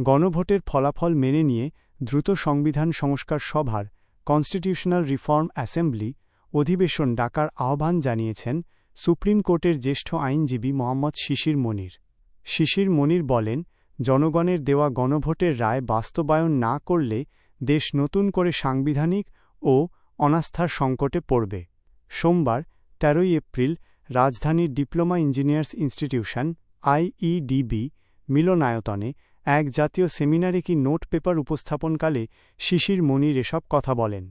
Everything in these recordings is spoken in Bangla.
গণভোটের ফলাফল মেনে নিয়ে দ্রুত সংবিধান সংস্কার সভার কনস্টিটিউশনাল রিফর্ম অ্যাসেম্বলি অধিবেশন ডাকার আহ্বান জানিয়েছেন সুপ্রিম কোর্টের জ্যেষ্ঠ আইনজীবী মোহাম্মদ শিশির মনির। শিশির মনির বলেন, জনগণের দেওয়া গণভোটের রায় বাস্তবায়ন না করলে দেশ নতুন করে সাংবিধানিক ও অনাস্থার সংকটে পড়বে। সোমবার ১৩ এপ্রিল রাজধানীর ডিপ্লোমা ইঞ্জিনিয়ার্স ইনস্টিটিউশন আইইডিবি মিলনায়তনে এক জাতীয় সেমিনারে কি নোট পেপার উপস্থাপনকালে শিশির মনির এসব কথা বলেন।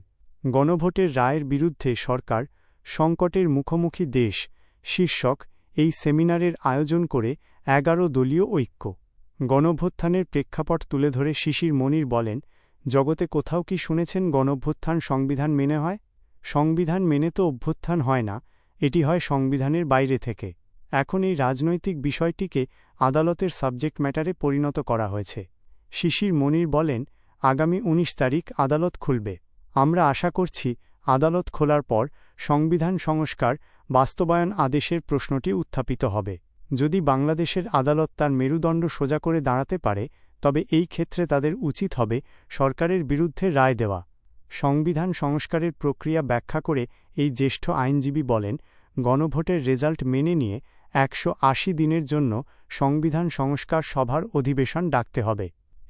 গণভোটের রায়ের বিরুদ্ধে সরকার সংকটের মুখোমুখি দেশ শীর্ষক এই সেমিনারের আয়োজন করে ১১ দলীয় ঐক্য গণভ্যুত্থানের প্রেক্ষাপট তুলে ধরে শিশির মনির বলেন, জগতে কোথাও কি শুনেছেন গণভ্যুত্থান সংবিধান মেনে হয়? সংবিধান মেনে তো অভ্যুত্থান হয় না, এটি হয় সংবিধানের বাইরে থেকে। এখন এই রাজনৈতিক বিষয়টিকে আদালতের সাবজেক্ট ম্যাটারে পরিণত করা হয়েছে। শিশির মনির বলেন, আগামী ১৯ তারিখ আদালত খুলবে। আমরা আশা করছি আদালত খোলার পর সংবিধান সংস্কার বাস্তবায়ন আদেশের প্রশ্নটি উত্থাপিত হবে। যদি বাংলাদেশের আদালত তার মেরুদণ্ড সোজা করে দাঁড়াতে পারে, তবে এই ক্ষেত্রে তাদের উচিত হবে সরকারের বিরুদ্ধে রায় দেওয়া। সংবিধান সংস্কারের প্রক্রিয়া ব্যাখ্যা করে এই জ্যেষ্ঠ আইনজীবী বলেন, গণভোটের রেজাল্ট মেনে নিয়ে ১৮০ দিনের জন্য সংবিধান সংস্কার সভার অধিবেশন ডাকতে হবে।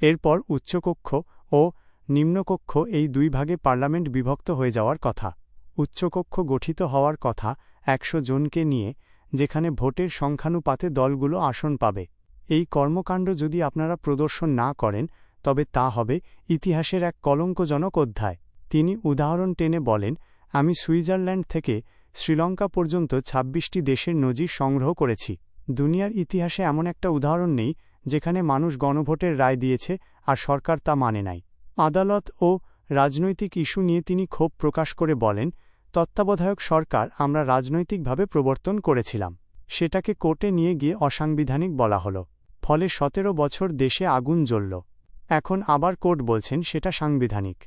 এরপর উচ্চকক্ষ ও নিম্নকক্ষ এই দুই ভাগে পার্লামেন্ট বিভক্ত হয়ে যাওয়ার কথা। উচ্চকক্ষ গঠিত হওয়ার কথা ১০০ জনকে নিয়ে, যেখানে ভোটের সংখ্যানুপাতে দলগুলো আসন পাবে। এই কর্মকাণ্ড যদি আপনারা প্রদর্শন না করেন, তবে তা হবে ইতিহাসের এক কলঙ্কজনক অধ্যায়। তিনি উদাহরণ টেনে বলেন, আমি সুইজারল্যান্ড থেকে শ্রীলঙ্কা পর্যন্ত ২৬টি দেশের নজির সংগ্রহ করেছি। দুনিয়ার ইতিহাসে এমন একটা উদাহরণ নেই যেখানে মানুষ গণভোটের রায় দিয়েছে আর সরকার তা মানে নাই। আদালত ও রাজনৈতিক ইস্যু নিয়ে তিনি ক্ষোভ প্রকাশ করে বলেন, তত্ত্বাবধায়ক সরকার আমরা রাজনৈতিকভাবে প্রবর্তন করেছিলাম, সেটাকে কোর্টে নিয়ে গিয়ে অসাংবিধানিক বলা হলো। ফলে ১৭ বছর দেশে আগুন জ্বলল। এখন আবার কোর্ট বলছেন সেটা সাংবিধানিক।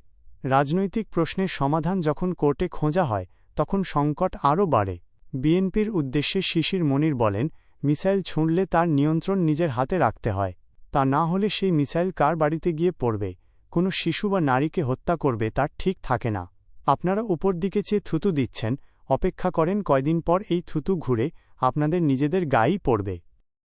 রাজনৈতিক প্রশ্নের সমাধান যখন কোর্টে খোঁজা হয়, তখন সংকট আরও বাড়ে। বিএনপির উদ্দেশ্যে শিশির মনির বলেন, মিসাইল ছুঁড়লে তার নিয়ন্ত্রণ নিজের হাতে রাখতে হয়। তা না হলে সেই মিসাইল কার বাড়িতে গিয়ে পড়বে, কোনো শিশু বা নারীকে হত্যা করবে, তার ঠিক থাকে না। আপনারা উপর দিকে চেয়ে থুতু দিচ্ছেন, অপেক্ষা করেন কয়দিন পর এই থুতু ঘুরে আপনাদের নিজেদের গায়েই পড়বে।